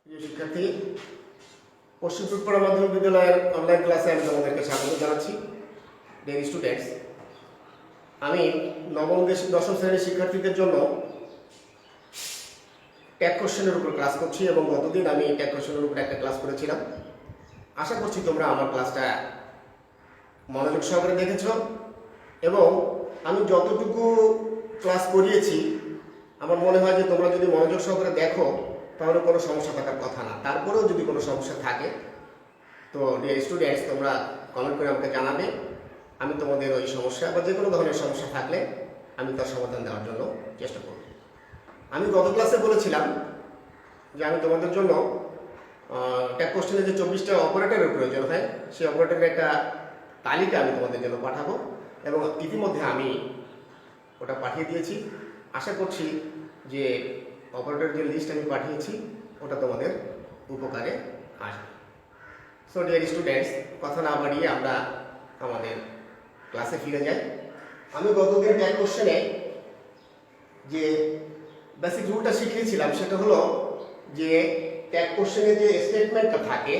প্রিয় শিক্ষার্থী, পশ্চিম ত্রিপুরা মাধ্যমিক বিদ্যালয়ের অনলাইন ক্লাসে আমি তোমাদেরকে স্বাগত জানাচ্ছি। ডিয়ার স্টুডেন্টস, আমি নবম দশম শ্রেণীর শিক্ষার্থীদের জন্য ট্যাগ কোশ্চেনের উপর ক্লাস করছি এবং গতদিন আমি ট্যাগ কোশ্চেনের উপর একটা ক্লাস করেছিলাম। আশা করছি তোমরা আমার ক্লাসটা মনোযোগ সহকারে দেখেছ এবং আমি যতটুকু ক্লাস করিয়েছি আমার মনে হয় যে তোমরা যদি মনোযোগ সহকারে দেখো তাহলে কোনো সমস্যা থাকার কথা না। তারপরেও যদি কোনো সমস্যা থাকে তো ডিয়ার স্টুডেন্টস, তোমরা কমেন্ট করে আমাকে জানাবে। আমি তোমাদের ওই সমস্যা বা যে কোনো ধরনের সমস্যা থাকলে আমি তার সমাধান দেওয়ার জন্য চেষ্টা করব। আমি গত ক্লাসে বলেছিলাম যে আমি তোমাদের জন্য ট্যাগ কোশ্চেনে যে 24টা অপারেটরের প্রয়োজন হয় সেই অপারেটরের একটা তালিকা আমি তোমাদের জন্য পাঠাবো এবং ইতিমধ্যে আমি ওটা পাঠিয়ে দিয়েছি। আশা করছি যে অপারেটরের যে লিস্ট আমি পাঠিয়েছি ওটা তোমাদের উপকারে আসবে। সো ডিয়ার স্টুডেন্টস, কথা না বাড়িয়ে আমরা আমাদের ক্লাসে ফিরে যাই। আমি গতদিন ট্যাগ কোশ্চেনে যে বেসিক রুলটা শিখিয়েছিলাম সেটা হলো যে ট্যাগ কোশ্চেনে যে স্টেটমেন্টটা থাকে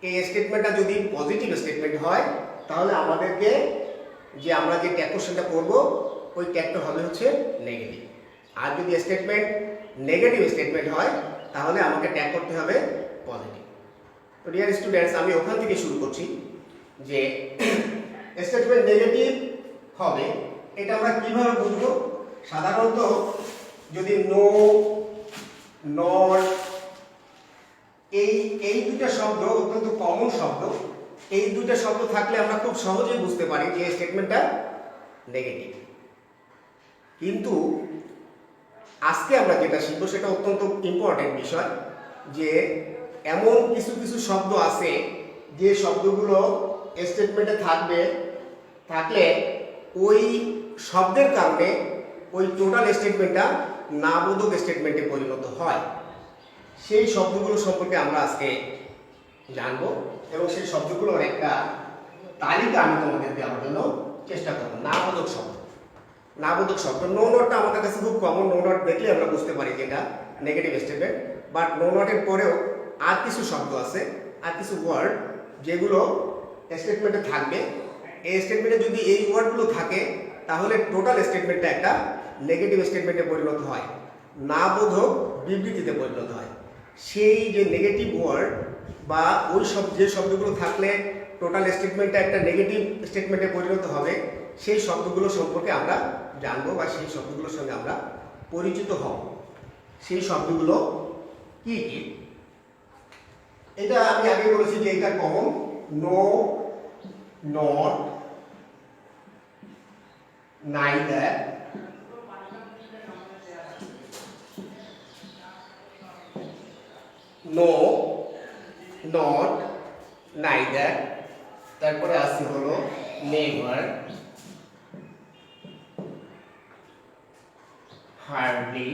এই স্টেটমেন্টটা যদি পজিটিভ স্টেটমেন্ট হয় তাহলে আমাদেরকে যে আমরা যে ট্যাগ কোশ্চেনটা করব ওই ট্যাগটা হবে হচ্ছে নেগেটিভ। আর যদি স্টেটমেন্ট নেগেটিভ স্টেটমেন্ট হয় তাহলে আমাকে ট্যাগ করতে হবে পজিটিভ। তো ডিয়ার স্টুডেন্টস, আমি ওখান থেকে শুরু করছি যে স্টেটমেন্ট নেগেটিভ হবে এটা আমরা কিভাবে বুঝবো। সাধারণত যদি নো, নট, এই দুটো শব্দ অত্যন্ত কমন শব্দ, এই দুটো শব্দ থাকলে আমরা খুব সহজেই বুঝতে পারি যে স্টেটমেন্টটা নেগেটিভ। কিন্তু আজকে আমরা যেটা শিখবো সেটা অত্যন্ত ইম্পর্টেন্ট বিষয়, যে এমন কিছু কিছু শব্দ আছে যে শব্দগুলো স্টেটমেন্টে থাকলে ওই শব্দের কারণে ওই টোটাল স্টেটমেন্টটা নাবোধক স্টেটমেন্টে পরিণত হয়। সেই শব্দগুলো সম্পর্কে আমরা আজকে জানবো এবং সেই শব্দগুলোর একটা তালিকা আমি তোমাদের দেওয়ার জন্য চেষ্টা করবো। নাবোধক শব্দ, নাবোধক শব্দ। নো নটটা আমাদের কাছে খুব কমন। নো নট দেখলে আমরা বুঝতে পারি যে এটা নেগেটিভ স্টেটমেন্ট। বাট নো নটের পরেও আর কিছু শব্দ আছে, আর কিছু ওয়ার্ড যেগুলো স্টেটমেন্টে থাকবে। এই স্টেটমেন্টে যদি এই ওয়ার্ডগুলো থাকে তাহলে টোটাল স্টেটমেন্টটা একটা নেগেটিভ স্টেটমেন্টে পরিণত হয়, নাবোধক বিবৃতিতে পরিণত হয়। সেই যে নেগেটিভ ওয়ার্ড বা ওই যে শব্দগুলো থাকলে টোটাল স্টেটমেন্টটা একটা নেগেটিভ স্টেটমেন্টে পরিণত হবে সেই শব্দগুলো সম্পর্কে আমরা জানবো বা সেই শব্দগুলোর সঙ্গে আমরা পরিচিত হব। সেই শব্দগুলো কি কি? এটা আমি আগে বলেছি যে এটা common. No, not, neither, no, not, neither, তারপরে আসছে হলো never, hardly,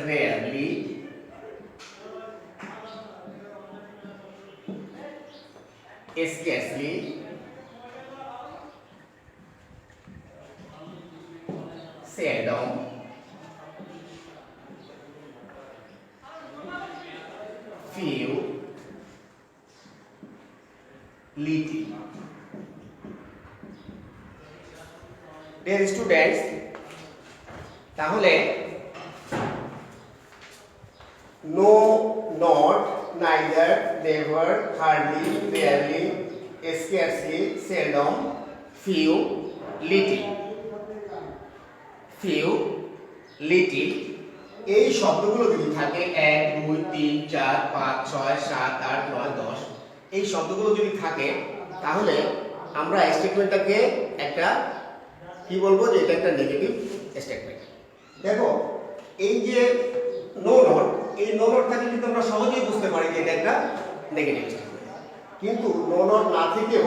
rarely, scarcely, seldom, few, little. Dear students, তাহলে no, not, neither, never, hardly, rarely, scarcely, seldom, few, little. Few, little এই শব্দগুলো যদি থাকে 1, 2, 3, 4, 5, 6, 7, 8, 9, 10 এই শব্দগুলো যদি থাকে তাহলে আমরা স্টেটমেন্টটাকে একটা কি বলবো যে এটা একটা নেগেটিভ স্টেটমেন্ট। দেখো এই যে নো নট, এই নো নট থাকলে কিন্তু আমরা সহজেই বুঝতে পারি যে এটা একটা নেগেটিভ স্টেটমেন্ট। কিন্তু নো নট না থেকেও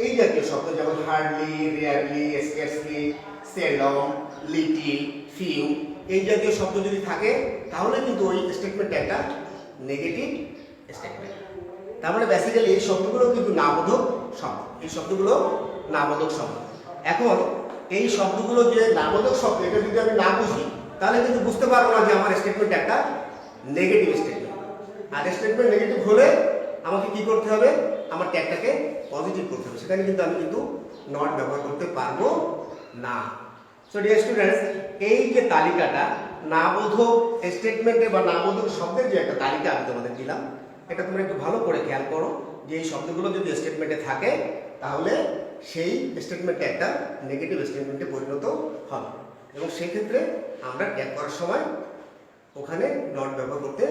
এই জাতীয় শব্দ যেমন hardly, rarely, scarcely, seldom, little, few এই জাতীয় শব্দ যদি থাকে তাহলে কিন্তু ওই স্টেটমেন্টটা একটা নেগেটিভ স্টেটমেন্ট। তার মানে বেসিক্যালি এই শব্দগুলো কিন্তু নাবোধক শব্দ। এই শব্দগুলো নাবোধক শব্দ। এখন এই শব্দগুলো যে নাবোধক শব্দ এটা যদি আমি না বুঝি তাহলে কিন্তু বুঝতে পারবো না যে আমার স্টেটমেন্ট একটা নেগেটিভ স্টেটমেন্ট। আর স্টেটমেন্ট নেগেটিভ হলে আমাকে কি করতে হবে, আমার ট্যাগটাকে পজিটিভ করতে হবে, সেখানে কিন্তু আমি কিন্তু নট ব্যবহার করতে পারবো না। সো ডিয়ার স্টুডেন্টস, এই যে তালিকাটা নাবোধক স্টেটমেন্টের বা নাবোধক শব্দের যে একটা তালিকা আমি তোমাদের দিলাম, এটা তোমরা একটু ভালো করে খেয়াল করো যে এই শব্দগুলো যদি স্টেটমেন্টে থাকে তাহলে সেই স্টেটমেন্টটা একটা নেগেটিভ স্টেটমেন্টে পরিণত হবে, এবং সেই ক্ষেত্রে আমরা ট্যাগ করার সময় ওখানে নট ব্যবহার করতে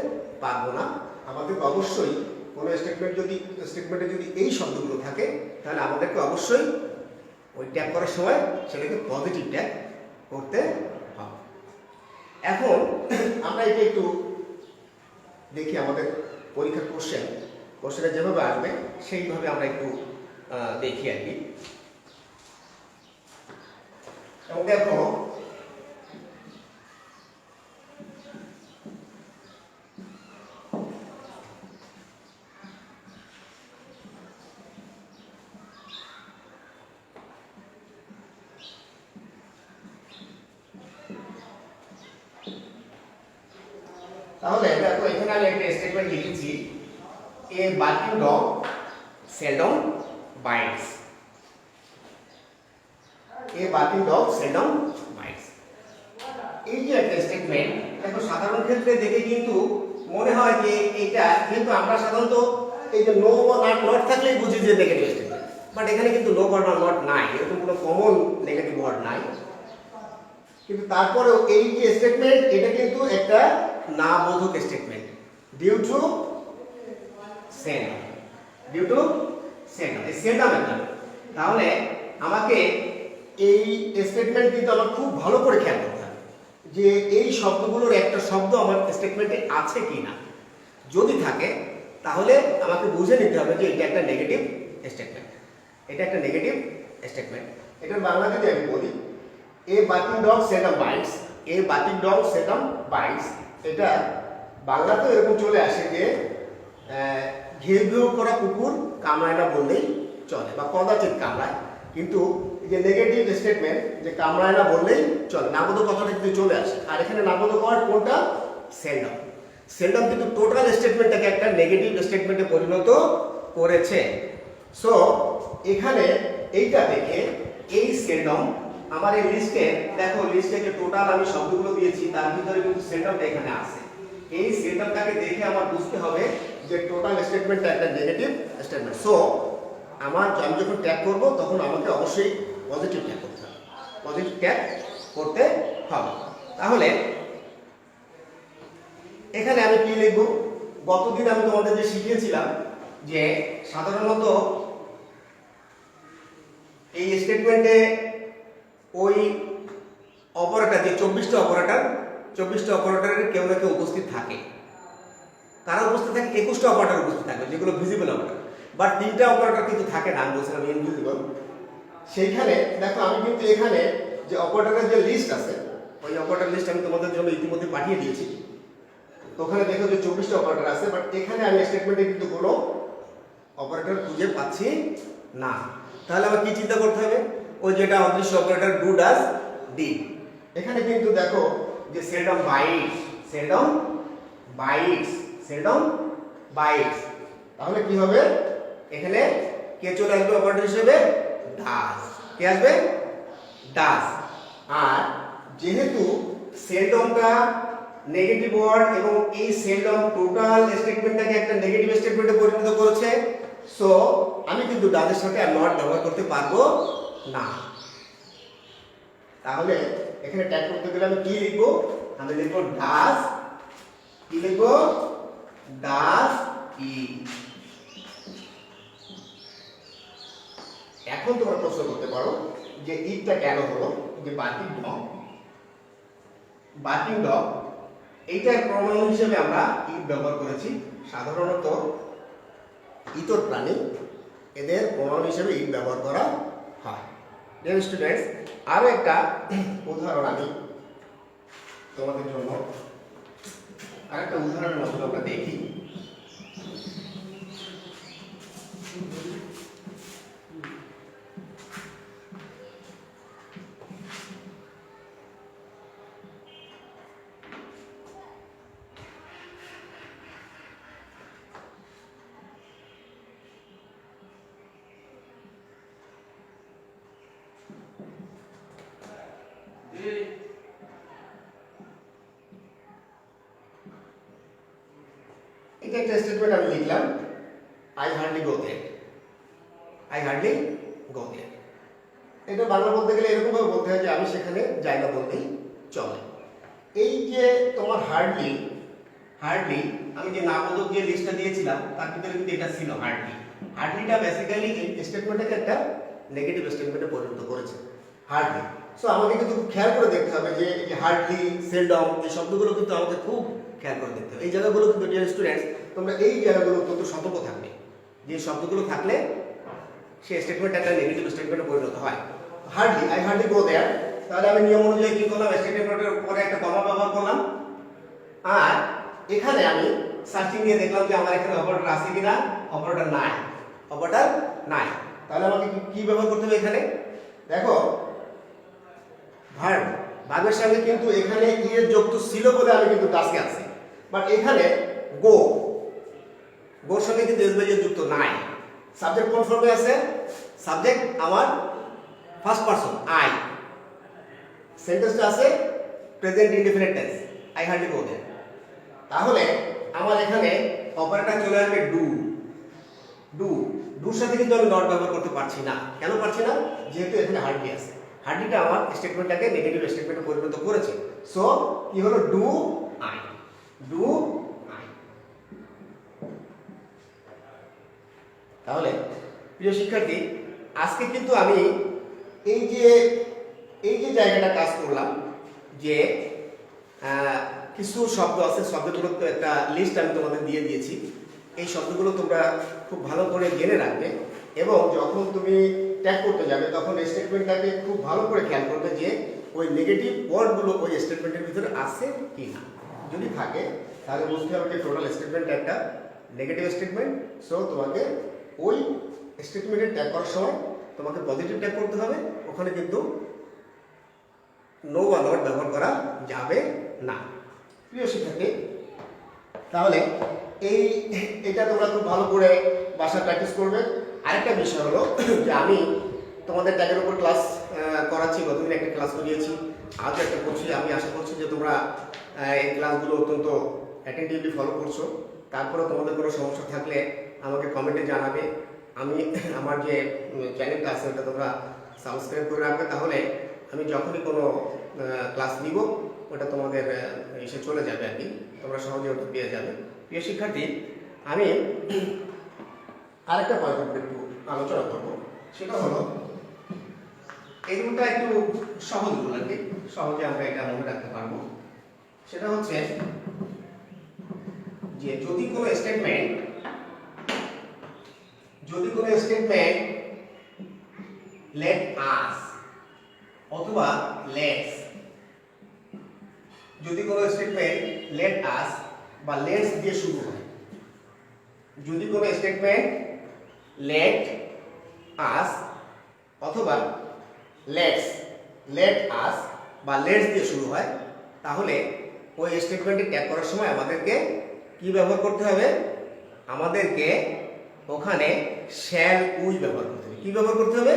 পারবো না। আমাদের অবশ্যই কোনো স্টেটমেন্টে যদি এই শব্দগুলো থাকে তাহলে আমাদেরকে অবশ্যই ওই ট্যাগ করার সময় সেটাকে পজিটিভ ট্যাগ করতে হবে। এখন আমরা এটা একটু দেখি, আমাদের পরীক্ষার কোশ্চেনে যেভাবে আসবে সেইভাবে আমরা একটু দেখি আর কি। এবং দেখো তাহলে দেখো এখানে আমি একটা স্টেটমেন্ট লিখেছি, a barking dog seldom bites. A barking dog seldom bites, এই যে একটা স্টেটমেন্ট, দেখো সাধারণ ক্ষেত্রে দেখে কিন্তু মনে হয় যে এটা, কিন্তু আমরা সাধারণত এই যে নো বা নট থাকলেই বুঝি যে নেগেটিভ স্টেটমেন্ট, বাট এখানে কিন্তু নো বা নট নাই, এরকম কোনো কমন নেগেটিভ ওয়ার্ড নাই। কিন্তু তারপরেও এই যে স্টেটমেন্ট, এটা কিন্তু একটা না বোধক statement, due to send, due to send, এই সেন্ডাম একটা। তাহলে আমাকে এই স্টেটমেন্ট কিন্তু আমার খুব ভালো করে খেয়াল করতে হবে যে এই শব্দগুলোর একটা শব্দ আমার স্টেটমেন্টে আছে কিনা। যদি থাকে তাহলে আমাকে বুঝে নিতে হবে যে এটা একটা নেগেটিভ স্টেটমেন্ট, এটা একটা নেগেটিভ স্টেটমেন্ট। এটার বাংলা যদি আমি বলি, a barking dog seldom bites, a barking dog seldom bites, এটা বাংলাতেও এরকম চলে আসে যে ঘেউ ঘেউ করা কুকুর কামড়ায় না বললেই চলে, বা কদাচিৎ কামড়ায়। কিন্তু এই যে নেগেটিভ স্টেটমেন্ট, যে কামড়ায় না বললেই চলে, নাবোধক কথাটা কিন্তু চলে আসে। আর এখানে নাবোধক ওয়ার্ড কোনটা? সেলডম। সেলডম কিন্তু টোটাল স্টেটমেন্টটাকে একটা নেগেটিভ স্টেটমেন্টে পরিণত করেছে। সো এখানে এইটা দেখে এই সেলডম আমার এই লিস্টে, দেখো লিস্টে যে টোটাল আমি শব্দগুলো দিয়েছি তার ভিতরে কিন্তু সেলডমটা এখানে আছে। এই সেলডমটাকে দেখে আমার বুঝতে হবে যে টোটাল স্টেটমেন্টটা একটা নেগেটিভ স্টেটমেন্ট। সো আমি যখন ট্যাগ করব তখন আমাকে অবশ্যই পজিটিভ ট্যাগ করতে হবে, পজিটিভ ট্যাগ করতে হবে। তাহলে এখানে আমি কি লিখব? গতদিন আমি তোমাদের যে শিখিয়েছিলাম যে সাধারণত এই স্টেটমেন্টে ওই অপারেটর, যে 24টা অপারেটরের কেউ না কেউ উপস্থিত থাকে। কারা উপস্থিত থাকে? 21টা অপারেটর উপস্থিত থাকবে, যেগুলো ভিজিবল অপারেটর। বাট 3টা অপারেটর কিন্তু থাকে না, আমি বলছিলাম ইনভিজিবল। সেইখানে দেখো আমি কিন্তু এখানে যে অপারেটরের যে লিস্ট আছে, ওই অপারেটর লিস্ট আমি তোমাদের জন্য ইতিমধ্যে পাঠিয়ে দিয়েছি। তো ওখানে দেখো যে 24টা অপারেটর আছে, বাট এখানে আমি স্টেটমেন্টে কিন্তু কোনো অপারেটর খুঁজে পাচ্ছি না। তাহলে আমার কি চিন্তা করতে হবে? ওই যেটা অদৃশ্য অপারেটর ডু ডাজ ডিড, এখানে কিন্তু দেখো যে seldom bites, seldom bites, seldom bites. তাহলে কি হবে? এখানে কে চলে আসবে অপারেটর হিসেবে? ডাজ। কে আসবে? ডাজ। আর যেহেতু সেলডমটা নেগেটিভ ওয়ার্ড এবং এই সেলডম টোটাল স্টেটমেন্টটাকে একটা নেগেটিভ স্টেটমেন্টে পরিণত করেছে, সো আমি কিন্তু ডাজের সাথে আর নট ব্যবহার করতে পারবো না। তাহলে এখানে ট্যাগ করতে গেলে আমি কি লিখবো? আমি লিখবো ডাজ, কি লিখবো? Does it. এখন তোমরা প্রশ্ন করতে পারো যে ইটটা কেন হলো? যে বার্কিং ডগ এইটার প্রমাণ হিসেবে আমরা ইট ব্যবহার করেছি। সাধারণত ইতর প্রাণী, এদের প্রমাণ হিসেবে ইট ব্যবহার করা হয়। ডিয়ার স্টুডেন্টস, আরো একটা উদাহরণ আমি তোমাদের জন্য আরেকটা উদাহরণের মধ্যে আমরা দেখি। থেকে একটা স্টেটমেন্ট আমি লিখলাম, I hardly go there. I hardly go there. এটা বাংলা বলতে গেলে এরকম ভাবে বলতে হয় যে আমি সেখানে যাই না বলতেই চলে। এই যে তোমার হার্ডলি, হার্ডলি আমি যে নামবোধক যে লিস্টটা দিয়েছিলাম তার ভিতরে কিন্তু এটা ছিল হার্ডলি। হার্ডলিটা বেসিক্যালি এই স্টেটমেন্টটাকে একটা নেগেটিভ স্টেটমেন্টে পরিণত করেছে, হার্ডলি। সো আমাকে কিন্তু খুব খেয়াল করে দেখতে হবে যে এই হার্ডলি, সেলডম এই শব্দগুলো কিন্তু আমাকে খুব খেয়াল করে দেখতে হবে। এই জায়গাগুলো কিন্তু ডিয়ার স্টুডেন্টস তোমরা এই জায়গাগুলো অত্যন্ত সতর্ক থাকবে, যে শব্দগুলো থাকলে সেই স্টেটমেন্ট একটা নেগেটিভ স্টেটমেন্টে পরিণত হয়। Hardly, I hardly go there, তাহলে আমি নিয়ম অনুযায়ী কি করলাম, স্টেটমেন্টের উপরে একটা কমা ব্যবহার করলাম। আর এখানে আমি সার্চিং দিয়ে দেখলাম যে আমার এখানে অপারেটর আছে কিনা, অপারেটর নাই, অপারেটর নাই। তাহলে আমাকে কি ব্যবহার করতে হবে এখানে, দেখো ভার্ব, ভার্বের সঙ্গে কিন্তু এখানে ইয়ে যুক্ত ছিল বলে আমি কিন্তু টাস্কে আছি, বাট এখানে গো, গোর সঙ্গে কিন্তু এসবিএস যুক্ত নাই। সাবজেক্ট কোন ফর্মে আছে, সাবজেক্ট আমার ফার্স্ট পারসন আই, সেন্টেন্সটা আছে present indefinite tense, I hardly go there. তাহলে আমার এখানে অপারেটর চলে আসবে ডু, ডু, ডুর সাথে কিন্তু আমি নট ব্যবহার করতে পারছি না। কেন পারছি না, যেহেতু এখানে হার্ডলি আছে। হার্ডলিটা আমার স্টেটমেন্টটাকে নেগেটিভ স্টেটমেন্টে পরিণত করেছে। সো কি হলো, ডু আই, ডু আই। তাহলে প্রিয় শিক্ষার্থী, আজকে কিন্তু আমি এই যে জায়গাটা কাজ করলাম, যে কিছু শব্দ আছে, শব্দগুলো তো একটা লিস্ট আমি তোমাদের দিয়ে দিয়েছি। এই শব্দগুলো তোমরা খুব ভালো করে জেনে রাখবে, এবং যখন তুমি ট্যাগ করতে যাবে তখন স্টেটমেন্টটাকে খুব ভালো করে খেয়াল করবে যে ওই নেগেটিভ ওয়ার্ডগুলো ওই স্টেটমেন্টের ভিতরে আছে কি না। যদি থাকে তাহলে বুঝতে হবে যে টোটাল স্টেটমেন্ট একটা নেগেটিভ স্টেটমেন্ট। সো তোমাকে ওই স্টেটমেন্টের ট্যাগ করার সময় তোমাকে পজিটিভ ট্যাগ করতে হবে, ওখানে কিন্তু নো বা নট ব্যবহার করা যাবে না। প্রিয় শিক্ষার্থী, তাহলে এটা তোমরা খুব ভালো করে বাসায় প্র্যাকটিস করবে। আরেকটা বিষয় হলো যে আমি তোমাদের ট্যাগের উপর ক্লাস করাচ্ছি, গতদিন একটা ক্লাস করিয়েছি, আজ একটা করছি। আমি আশা করছি যে তোমরা এই ক্লাসগুলো অত্যন্ত অ্যাটেন্টিভলি ফলো করছো। তারপরে তোমাদের কোনো সমস্যা থাকলে আমাকে কমেন্টে জানাবে। আমি আমার যে চ্যানেলটা আছে ওটা তোমরা সাবস্ক্রাইব করে রাখবে, তাহলে আমি যখনই কোনো ক্লাস নিব ওটা তোমাদের এসে চলে যাবে আর কি, তোমরা সহজে ওটা পেয়ে যাবে। প্রিয় শিক্ষার্থী, আমি আরেকটা পয়েন্ট উপরে একটু আলোচনা করবো, সেটা হলো এই রুলটা একটু সহজ রুল আর কি, সহজে আমরা এটা মনে রাখতে পারবো। সেটা হচ্ছে যে যদি কোনো স্টেটমেন্ট লেট আস অথবা লেটস, যদি কোনো স্টেটমেন্ট লেট আস বা লেটস দিয়ে শুরু হয়, যদি কোনো স্টেটমেন্ট লেট আস অথবা লেট আস বা লেটস দিয়ে শুরু হয়, তাহলে ওই স্টেটমেন্টে ট্যাগ করার সময় আমাদেরকে কি ব্যবহার করতে হবে, আমাদেরকে ওখানে শ্যাল উই ব্যবহার করতে হবে। কি ব্যবহার করতে হবে,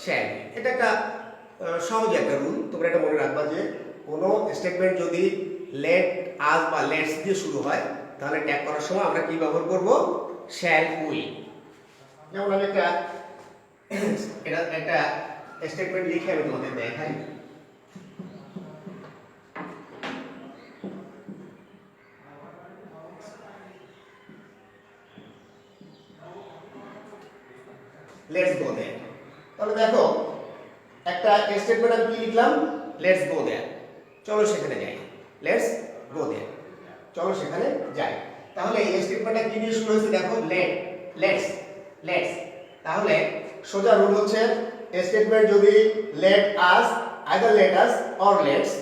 শ্যাল। এটা একটা সহজ একটা রুল, তোমরা এটা মনে রাখবা যে কোনো স্টেটমেন্ট যদি লেট আস বা লেটস দিয়ে শুরু হয় তাহলে ট্যাগ করার সময় আমরা কি ব্যবহার করব, শ্যাল উই। যেমন আমি একটা স্টেটমেন্ট লিখে আমি তোমাদের দেখাই। Let's go there. তাহলে দেখো একটা স্টেটমেন্ট আমি কি লিখলাম, লেটস গো দেয়ার, চলো সেখানে যাই, লেটস গো দেয়ার, চলো সেখানে যাই। তাহলে এই স্টেটমেন্টটা কি দিয়ে শুরু হয়েছে, দেখো লেটস। তাহলে সোজা রুল হচ্ছে স্টেটমেন্ট যদি let us, either let us or let's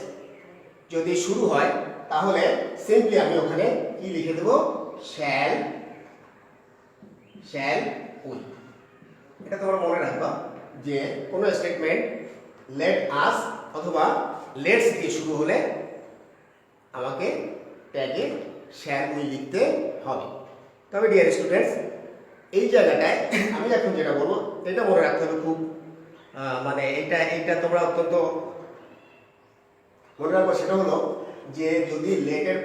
যদি শুরু হয় তাহলে সিম্পলি আমি ওখানে কি লিখে দেব, শ্যাল উই। এটা তোমরা মনে রাখবা যে কোনো স্টেটমেন্ট লেট আস অথবা লেটস দিয়ে শুরু হলে আমাকে ট্যাগে শ্যাল উই লিখতে হবে। তবে ডিয়ার স্টুডেন্টস, এই জায়গাটায় আমি এখন যেটা বলবো এটা মনে রাখতে হবে খুব, মানে এটা তোমরা অত্যন্ত মনে রাখবো। সেটা হলো যে যদি লেটের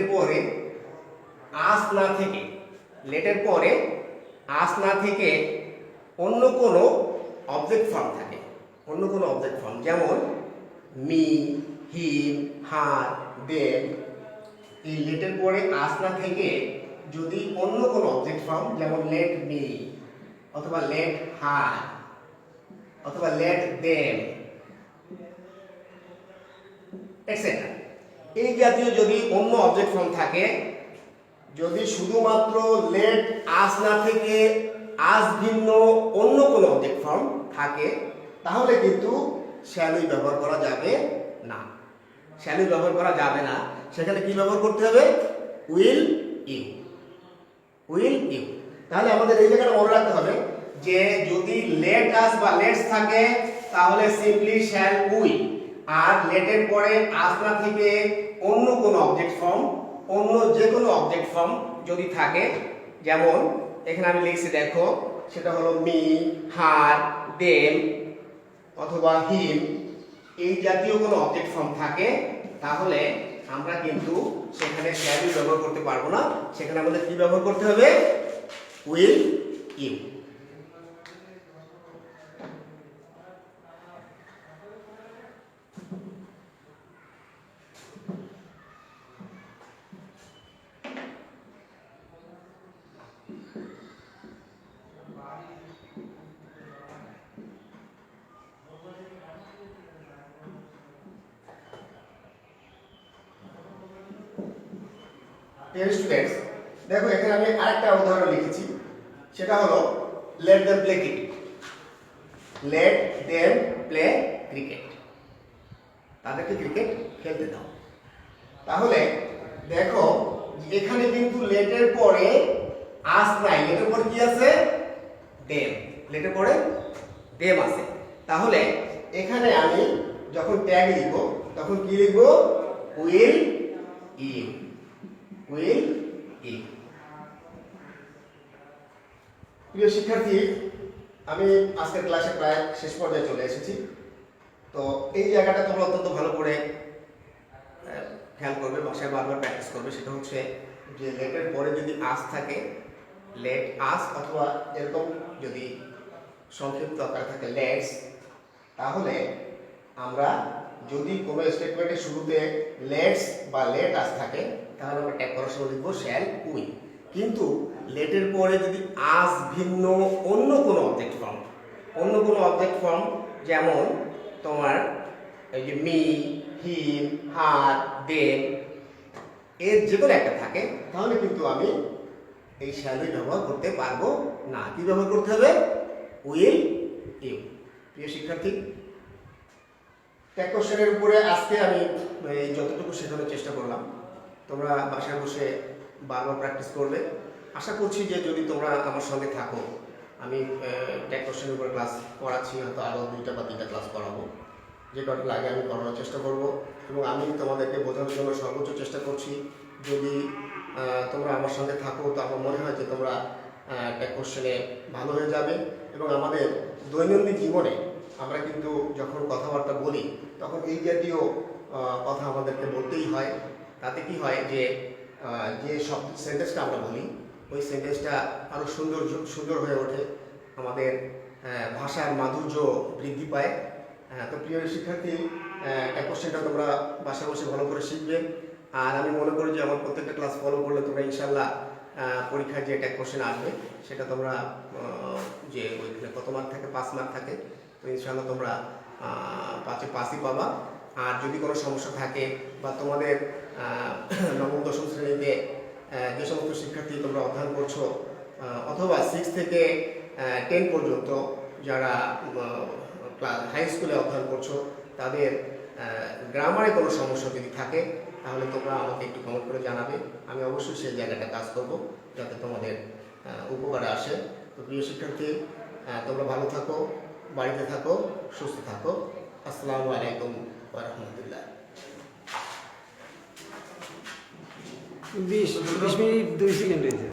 পরে আস না থেকে, লেটের পরে আস না থেকে অন্য কোনো অবজেক্ট ফর্ম থাকে, অন্য কোনো অবজেক্ট ফর্ম, যেমন মি, হিম, হার, দেম। এই লেটের পরে আস না থেকে যদি অন্য কোনো অবজেক্ট ফর্ম, যেমন লেট মি অথবা লেট হার অথবা লেট দেম এটসেট্রা, এই জাতীয় যদি অন্য অবজেক্ট ফর্ম থাকে, যদি শুধুমাত্র লেট আস না থেকে আস ভিন্ন অন্য কোনো অবজেক্ট ফর্ম থাকে, তাহলে কিন্তু শ্যাল উই ব্যবহার করা যাবে না। শ্যাল উই ব্যবহার করা যাবে না, সেখানে কি ব্যবহার করতে হবে? Will you, will you. তাহলে আমাদের এই জায়গাটা মনে রাখতে হবে যে যদি লেট আস বা লেটস থাকে তাহলে সিম্পলি শ্যাল উই, আর লেটের পরে আস না থেকে অন্য কোনো অবজেক্ট ফর্ম, অন্য যে কোনো অবজেক্ট ফর্ম যদি থাকে, যেমন এখানে আমি লিখছি দেখো, সেটা হলো মি, হার, দেম অথবা হিম, এই জাতীয় কোনো অবজেক্ট ফর্ম থাকে, তাহলে আমরা কিন্তু সেখানে শ্যাল উই ব্যবহার করতে পারবো না, সেখানে আমাদের কি ব্যবহার করতে হবে? Will you. স্টুডেন্টস, দেখো এখানে আমি আরেকটা উদাহরণ লিখেছি, সেটা হলো let them play cricket. Let them play cricket, তাদেরকে ক্রিকেট খেলতে দাও। তাহলে দেখো এখানে কিন্তু লেটের পরে আস নাই, লেটের পরে কি আছে? দেম, লেটের পরে দেম আছে। তাহলে এখানে আমি যখন ট্যাগ লিখব তখন কি লিখব? Will you, will you. প্রিয় শিক্ষার্থী, আমি আজকের ক্লাসে প্রায় শেষ পর্যায়ে চলে এসেছি। তো এই জায়গাটা তোমরা অত্যন্ত ভালো করে খেয়াল করবে, বাসায় বারবার প্র্যাকটিস করবে। সেটা হচ্ছে যে লেটের পরে যদি আস থাকে, লেট আস, অথবা এরকম যদি সংক্ষিপ্ত আকারে থাকে লেটস, তাহলে আমরা যদি কোনো স্টেটমেন্টের শুরুতে লেটস বা লেট আস থাকে, তাহলে আমরা ট্যাগ করার সময় লিখবো শ্যাল উই। কিন্তু লেটের পরে যদি আস ভিন্ন অন্য কোনো অবজেক্ট ফর্ম, অন্য কোনো অবজেক্ট ফর্ম, যেমন তোমার এই যে মি, হিম, হার, দেম, এর যে কোনো একটা থাকে, তাহলে কিন্তু আমি এই শ্যাল উই ব্যবহার করতে পারবো না। কি ব্যবহার করতে হবে? Will you. প্রিয় শিক্ষার্থী, ট্যাগ কোশ্চেনের উপরে আজকে আমি যতটুকু শেখানোর চেষ্টা করলাম, তোমরা বাসায় বসে বারবার প্র্যাকটিস করবে। আশা করছি যে যদি তোমরা আমার সঙ্গে থাকো, আমি ট্যাগ কোশ্চেনের উপরে ক্লাস করাচ্ছি, হয়তো আরও 2টা বা 3টা ক্লাস করাবো। যে কটা লাগে আমি করানোর চেষ্টা করব, এবং আমি তোমাদেরকে বোঝানোর জন্য সর্বোচ্চ চেষ্টা করছি। যদি তোমরা আমার সঙ্গে থাকো, তো আমার মনে হয় যে তোমরা ট্যাগ কোশ্চেনে ভালো হয়ে যাবে। এবং আমাদের দৈনন্দিন জীবনে আমরা কিন্তু যখন কথাবার্তা বলি, তখন এই জাতীয় কথা আমাদেরকে বলতেই হয়। তাতে কি হয় যে যে শব্দ সেন্টেন্সটা আমরা বলি, ওই সেন্টেন্সটা আরও সুন্দর হয়ে ওঠে, আমাদের ভাষার মাধুর্য বৃদ্ধি পায়। তো প্রিয় শিক্ষার্থী, ট্যাগ কোশ্চেনটা তোমরা বাসায় বসে ভালো করে শিখবে। আর আমি মনে করি যে আমার প্রত্যেকটা ক্লাস ফলো করলে তোমরা ইনশাল্লাহ পরীক্ষায় যে ট্যাগ কোশ্চেন আসবে, সেটা তোমরা যে ওইখানে কত মার্ক থাকে, 5 মার্ক থাকে, তো ইনশাল্লাহ তোমরা 5-এ 5ই পাবা। আর যদি কোনো সমস্যা থাকে, বা তোমাদের নবম দশম শ্রেণীতে যে সমস্ত শিক্ষার্থী তোমরা অধ্যয়ন করছো, অথবা 6 থেকে 10 পর্যন্ত যারা হাই স্কুলে অধ্যয়ন করছো, তাদের গ্রামারে কোনো সমস্যা যদি থাকে, তাহলে তোমরা আমাকে একটু কমেন্ট করে জানাবে। আমি অবশ্যই সেই জায়গাটা কাজ করব যাতে তোমাদের উপকারে আসে। তো প্রিয় শিক্ষার্থী, তোমরা ভালো থাকো, বাড়িতে থাকো, সুস্থ থাকো। আসসালামু আলাইকুম ওয়া রাহমাতুল্লাহ। 20 মিনিট 2 সেকেন্ড হয়েছে।